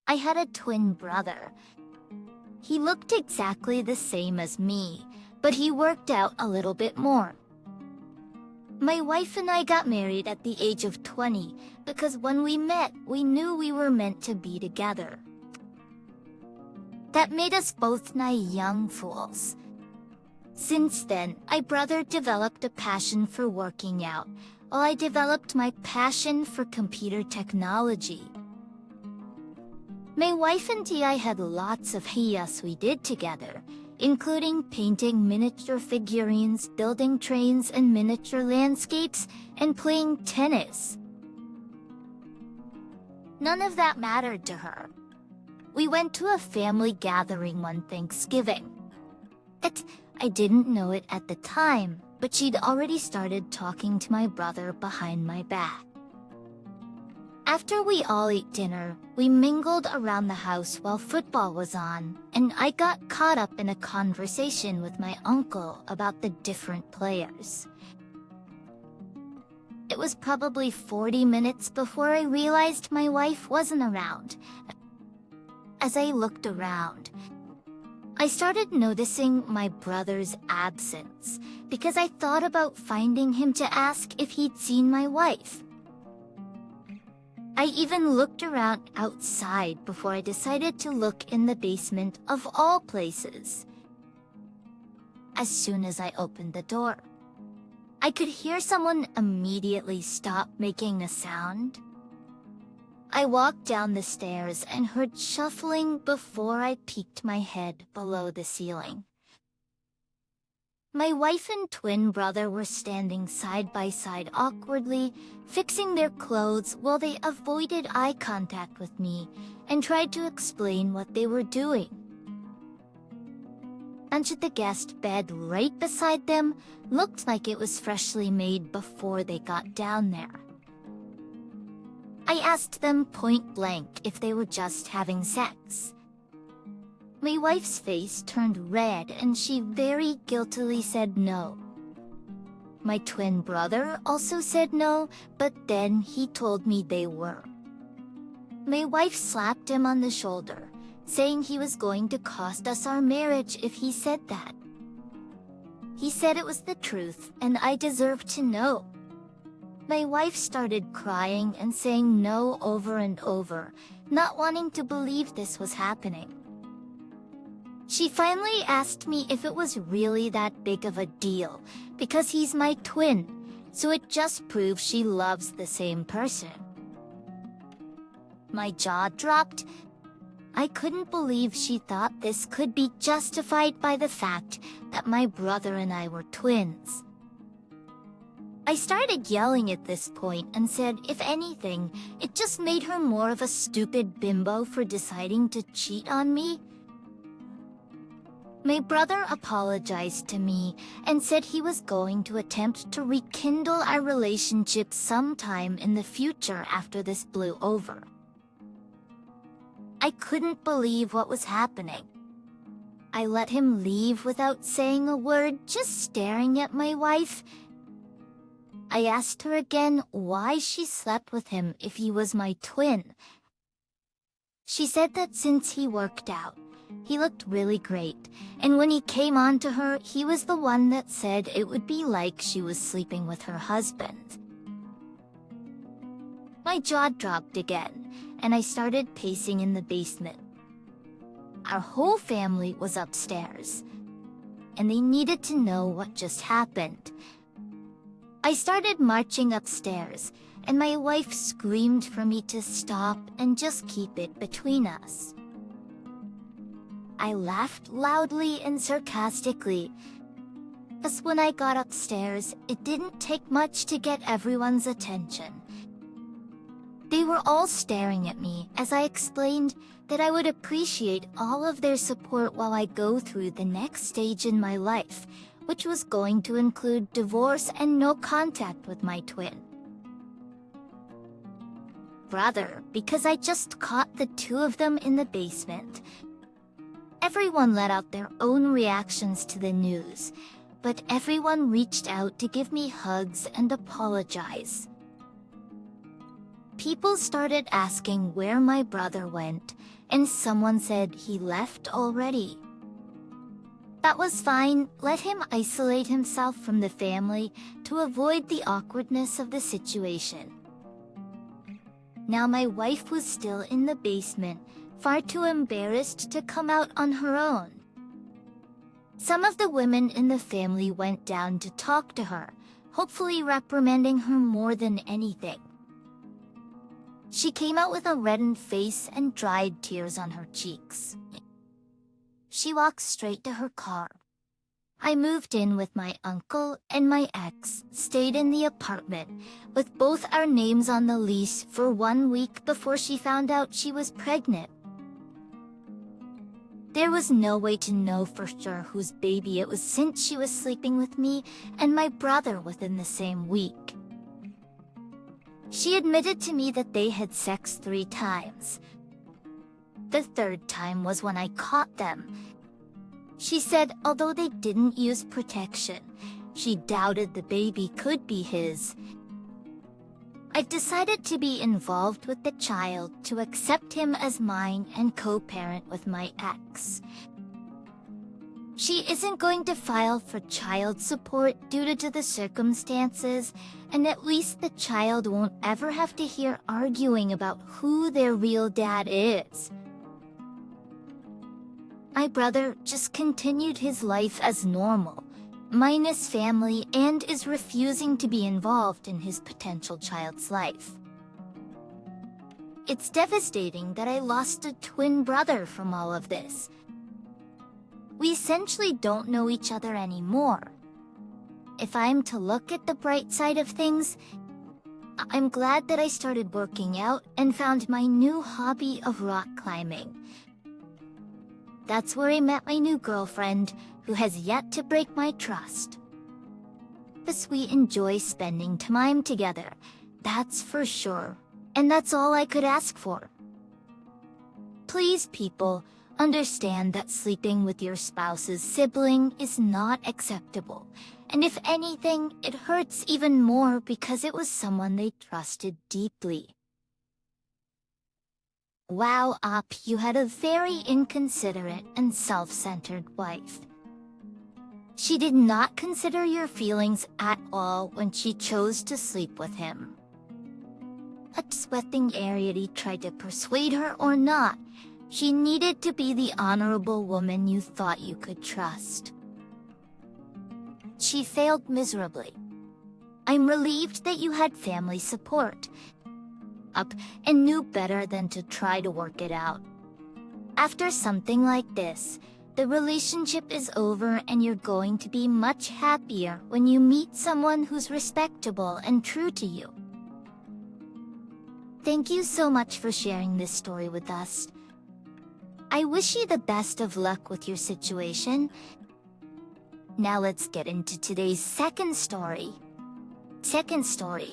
I had a twin brother. He looked exactly the same as me, but he worked out a little bit more. My wife and I got married at the age of 20 because when we met, we knew we were meant to be together. That made us both naive young fools. Since then, my brother developed a passion for working out, while I developed my passion for computer technology. My wife and I had lots of chaos we did together, including painting miniature figurines, building trains and miniature landscapes, and playing tennis. None of that mattered to her. We went to a family gathering one Thanksgiving. I didn't know it at the time, but she'd already started talking to my brother behind my back. After we all ate dinner, we mingled around the house while football was on, and I got caught up in a conversation with my uncle about the different players. It was probably 40 minutes before I realized my wife wasn't around. As I looked around, I started noticing my brother's absence because I thought about finding him to ask if he'd seen my wife. I even looked around outside before I decided to look in the basement of all places. As soon as I opened the door, I could hear someone immediately stop making a sound. I walked down the stairs and heard shuffling before I peeked my head below the ceiling. My wife and twin brother were standing side by side awkwardly, fixing their clothes while they avoided eye contact with me and tried to explain what they were doing. And the guest bed right beside them looked like it was freshly made before they got down there. I asked them point blank if they were just having sex. My wife's face turned red and she very guiltily said no. My twin brother also said no, but then he told me they were. My wife slapped him on the shoulder, saying he was going to cost us our marriage if he said that. He said it was the truth and I deserved to know. My wife started crying and saying no over and over, not wanting to believe this was happening. She finally asked me if it was really that big of a deal, because he's my twin, so it just proves she loves the same person. My jaw dropped. I couldn't believe she thought this could be justified by the fact that my brother and I were twins. I started yelling at this point and said, if anything, it just made her more of a stupid bimbo for deciding to cheat on me. My brother apologized to me and said he was going to attempt to rekindle our relationship sometime in the future after this blew over. I couldn't believe what was happening. I let him leave without saying a word, just staring at my wife. I asked her again why she slept with him if he was my twin. She said that since he worked out, he looked really great, and when he came on to her, he was the one that said it would be like she was sleeping with her husband. My jaw dropped again, and I started pacing in the basement. Our whole family was upstairs, and they needed to know what just happened. I started marching upstairs, and my wife screamed for me to stop and just keep it between us. I laughed loudly and sarcastically, as when I got upstairs, it didn't take much to get everyone's attention. They were all staring at me as I explained that I would appreciate all of their support while I go through the next stage in my life, which was going to include divorce and no contact with my twin brother, because I just caught the two of them in the basement. Everyone let out their own reactions to the news, but everyone reached out to give me hugs and apologize. People started asking where my brother went, and someone said he left already. That was fine. Let him isolate himself from the family to avoid the awkwardness of the situation. Now my wife was still in the basement, far too embarrassed to come out on her own. Some of the women in the family went down to talk to her, hopefully reprimanding her more than anything. She came out with a reddened face and dried tears on her cheeks. She walked straight to her car. I moved in with my uncle, and my ex stayed in the apartment with both our names on the lease for 1 week before she found out she was pregnant. There was no way to know for sure whose baby it was since she was sleeping with me and my brother within the same week. She admitted to me that they had sex 3 times. The 3rd time was when I caught them. She said although they didn't use protection, she doubted the baby could be his. I've decided to be involved with the child to accept him as mine and co-parent with my ex. She isn't going to file for child support due to the circumstances, and at least the child won't ever have to hear arguing about who their real dad is. My brother just continued his life as normal, minus family, and is refusing to be involved in his potential child's life. It's devastating that I lost a twin brother from all of this. We essentially don't know each other anymore. If I'm to look at the bright side of things, I'm glad that I started working out and found my new hobby of rock climbing. That's where I met my new girlfriend, who has yet to break my trust. But we enjoy spending time together, that's for sure, and that's all I could ask for. Please, people, understand that sleeping with your spouse's sibling is not acceptable, and if anything, it hurts even more because it was someone they trusted deeply. Wow, you had a very inconsiderate and self-centered wife. She did not consider your feelings at all when she chose to sleep with him. Let's whether Ariety tried to persuade her or not, she needed to be the honorable woman you thought you could trust. She failed miserably. I'm relieved that you had family support and knew better than to try to work it out. After something like this, the relationship is over and you're going to be much happier when you meet someone who's respectable and true to you. Thank you so much for sharing this story with us. I wish you the best of luck with your situation. Now let's get into today's second story. Second story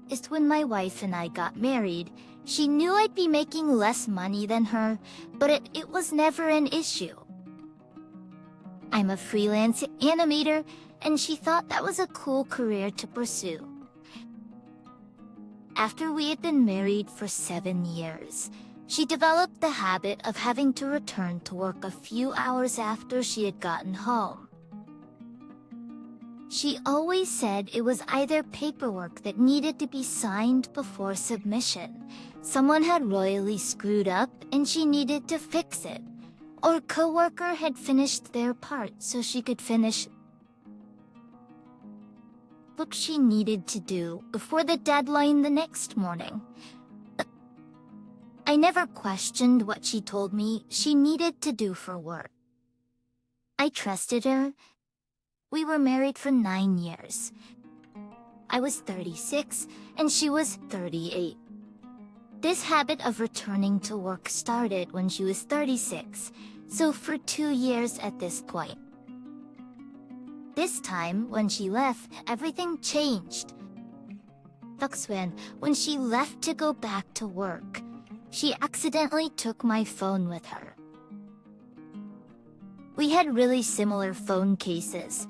is when my wife and I got married. She knew I'd be making less money than her, but it was never an issue. I'm a freelance animator, and she thought that was a cool career to pursue. After we had been married for 7 years, she developed the habit of having to return to work a few hours after she had gotten home. She always said it was either paperwork that needed to be signed before submission, someone had royally screwed up and she needed to fix it, or a coworker had finished their part so she could finish what she needed to do before the deadline the next morning. I never questioned what she told me she needed to do for work. I trusted her. We were married for 9 years. I was 36 and she was 38. This habit of returning to work started when she was 36, so for 2 years at this point. This time, when she left, everything changed. That's when she left to go back to work, she accidentally took my phone with her. We had really similar phone cases.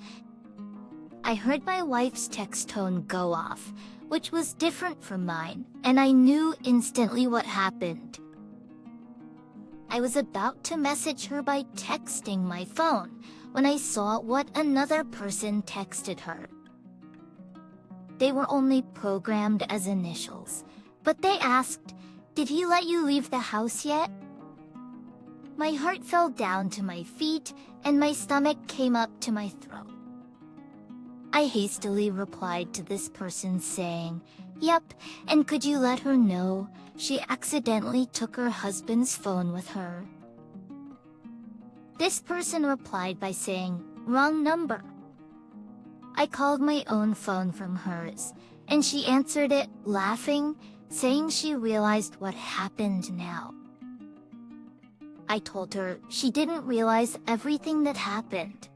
I heard my wife's text tone go off, which was different from mine, and I knew instantly what happened. I was about to message her by texting my phone when I saw what another person texted her. They were only programmed as initials, but they asked, "Did he let you leave the house yet?" My heart fell down to my feet and my stomach came up to my throat. I hastily replied to this person saying, "Yep, and could you let her know she accidentally took her husband's phone with her?" This person replied by saying, "Wrong number." I called my own phone from hers, and she answered it, laughing, saying she realized what happened now. I told her she didn't realize everything that happened.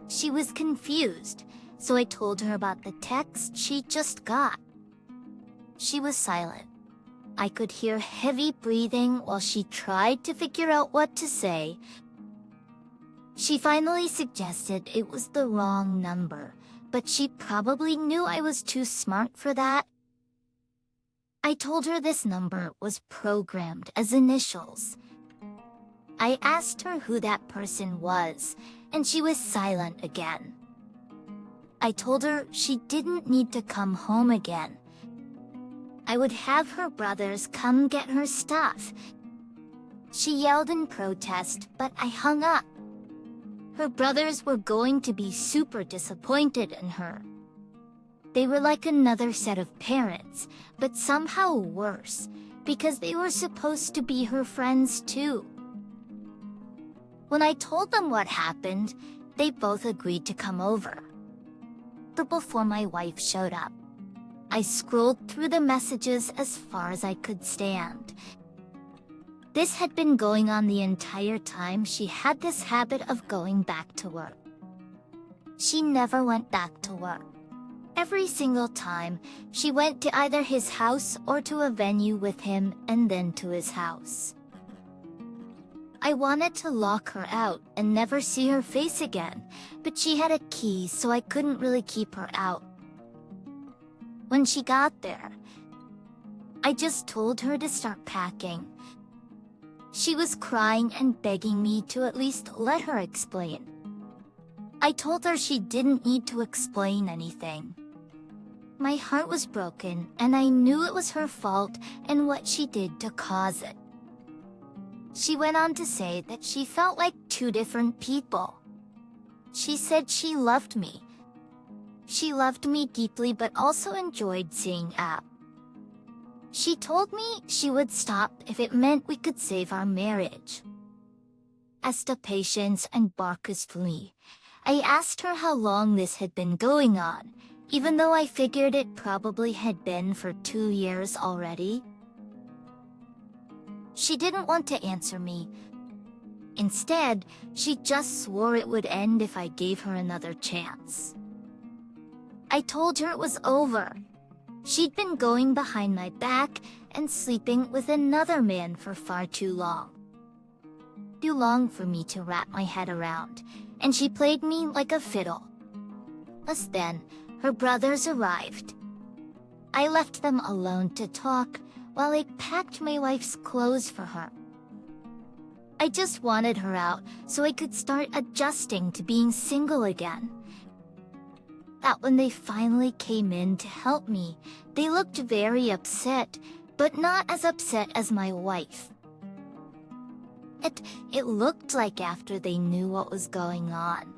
She was confused, so I told her about the text she just got. She was silent. I could hear heavy breathing while she tried to figure out what to say. She finally suggested it was the wrong number, but she probably knew I was too smart for that. I told her this number was programmed as initials. I asked her who that person was, and she was silent again. I told her she didn't need to come home again. I would have her brothers come get her stuff. She yelled in protest, but I hung up. Her brothers were going to be super disappointed in her. They were like another set of parents, but somehow worse, because they were supposed to be her friends too. When I told them what happened, they both agreed to come over. But before my wife showed up, I scrolled through the messages as far as I could stand. This had been going on the entire time she had this habit of going back to work. She never went back to work. Every single time, she went to either his house or to a venue with him and then to his house. I wanted to lock her out and never see her face again, but she had a key, so I couldn't really keep her out. When she got there, I just told her to start packing. She was crying and begging me to at least let her explain. I told her she didn't need to explain anything. My heart was broken, and I knew it was her fault and what she did to cause it. She went on to say that she felt like two different people. She said she loved me. She loved me deeply but also enjoyed seeing App. She told me she would stop if it meant we could save our marriage. As to patience and Barker's plea, I asked her how long this had been going on, even though I figured it probably had been for 2 years already. She didn't want to answer me. Instead, she just swore it would end if I gave her another chance. I told her it was over. She'd been going behind my back and sleeping with another man for far too long. Too long for me to wrap my head around, and she played me like a fiddle. Just then, her brothers arrived. I left them alone to talk while I packed my wife's clothes for her. I just wanted her out so I could start adjusting to being single again. That when they finally came in to help me, they looked very upset, but not as upset as my wife. It looked like after they knew what was going on.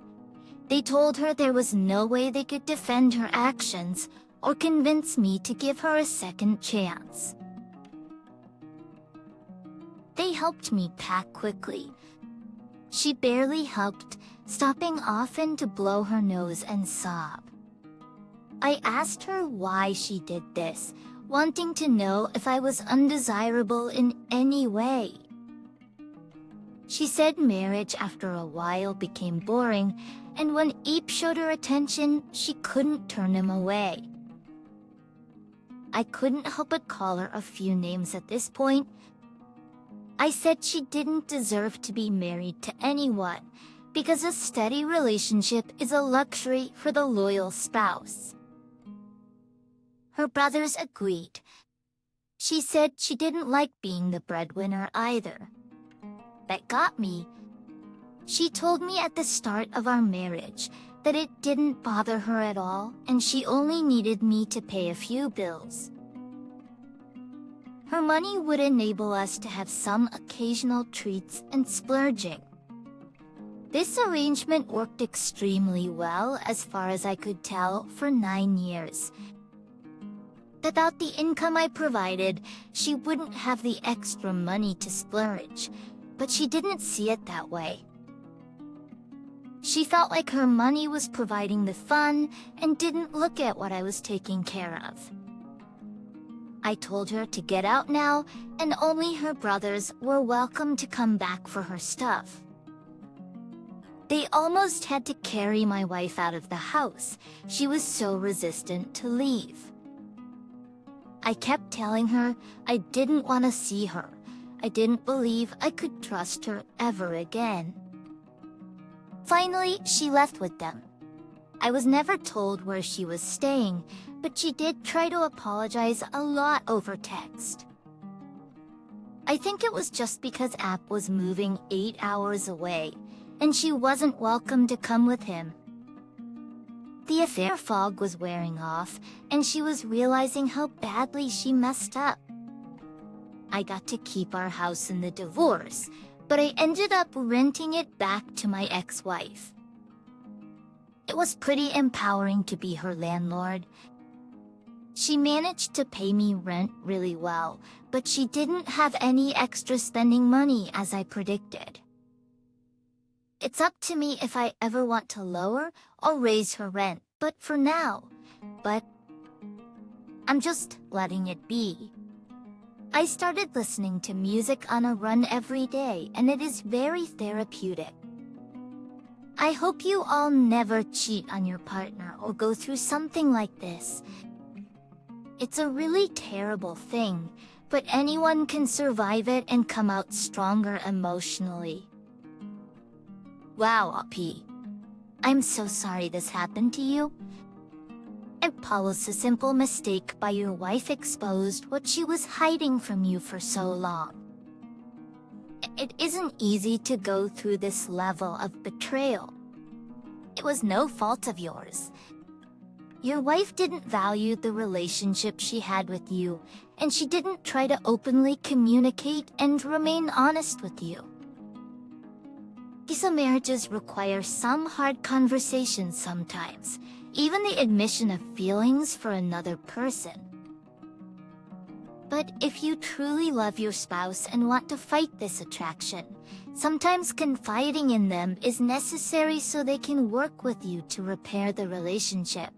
They told her there was no way they could defend her actions or convince me to give her a second chance. They helped me pack quickly. She barely helped, stopping often to blow her nose and sob. I asked her why she did this, wanting to know if I was undesirable in any way. She said marriage after a while became boring, and when Eep showed her attention, she couldn't turn him away. I couldn't help but call her a few names at this point. I said she didn't deserve to be married to anyone, because a steady relationship is a luxury for the loyal spouse. Her brothers agreed. She said she didn't like being the breadwinner either. that got me. She told me at the start of our marriage that it didn't bother her at all and she only needed me to pay a few bills. Her money would enable us to have some occasional treats and splurging. This arrangement worked extremely well as far as I could tell for 9 years. Without the income I provided, she wouldn't have the extra money to splurge, but she didn't see it that way. She felt like her money was providing the fun and didn't look at what I was taking care of. I told her to get out now, and only her brothers were welcome to come back for her stuff. They almost had to carry my wife out of the house. She was so resistant to leave. I kept telling her I didn't want to see her. I didn't believe I could trust her ever again. Finally, she left with them. I was never told where she was staying, but she did try to apologize a lot over text. I think it was just because App was moving 8 hours away, and she wasn't welcome to come with him. The affair fog was wearing off, and she was realizing how badly she messed up. I got to keep our house in the divorce, but I ended up renting it back to my ex-wife. It was pretty empowering to be her landlord. She managed to pay me rent really well, but she didn't have any extra spending money as I predicted. It's up to me if I ever want to lower or raise her rent, but for now, I'm just letting it be. I started listening to music on a run every day, and it is very therapeutic. I hope you all never cheat on your partner or go through something like this. It's a really terrible thing, but anyone can survive it and come out stronger emotionally. Wow, Oppie. I'm so sorry this happened to you. It was a simple mistake by your wife exposed what she was hiding from you for so long. It isn't easy to go through this level of betrayal. It was no fault of yours. Your wife didn't value the relationship she had with you, and she didn't try to openly communicate and remain honest with you. These marriages require some hard conversations sometimes, even the admission of feelings for another person. But if you truly love your spouse and want to fight this attraction, sometimes confiding in them is necessary so they can work with you to repair the relationship.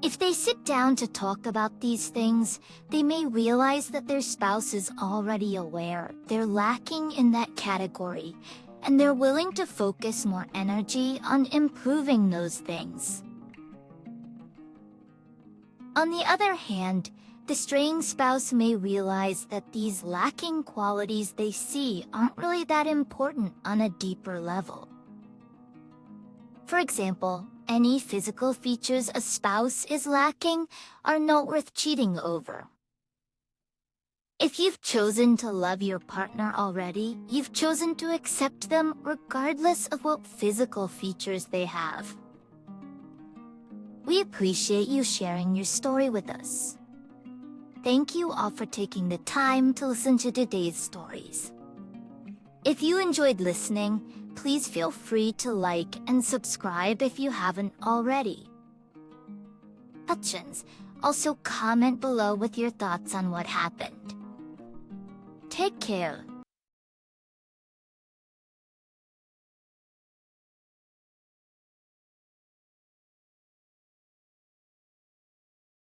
If they sit down to talk about these things, they may realize that their spouse is already aware they're lacking in that category, and they're willing to focus more energy on improving those things. On the other hand, the straying spouse may realize that these lacking qualities they see aren't really that important on a deeper level. For example, any physical features a spouse is lacking are not worth cheating over. If you've chosen to love your partner already, you've chosen to accept them regardless of what physical features they have. We appreciate you sharing your story with us. Thank you all for taking the time to listen to today's stories. If you enjoyed listening, please feel free to like and subscribe if you haven't already. Also comment below with your thoughts on what happened. Take care.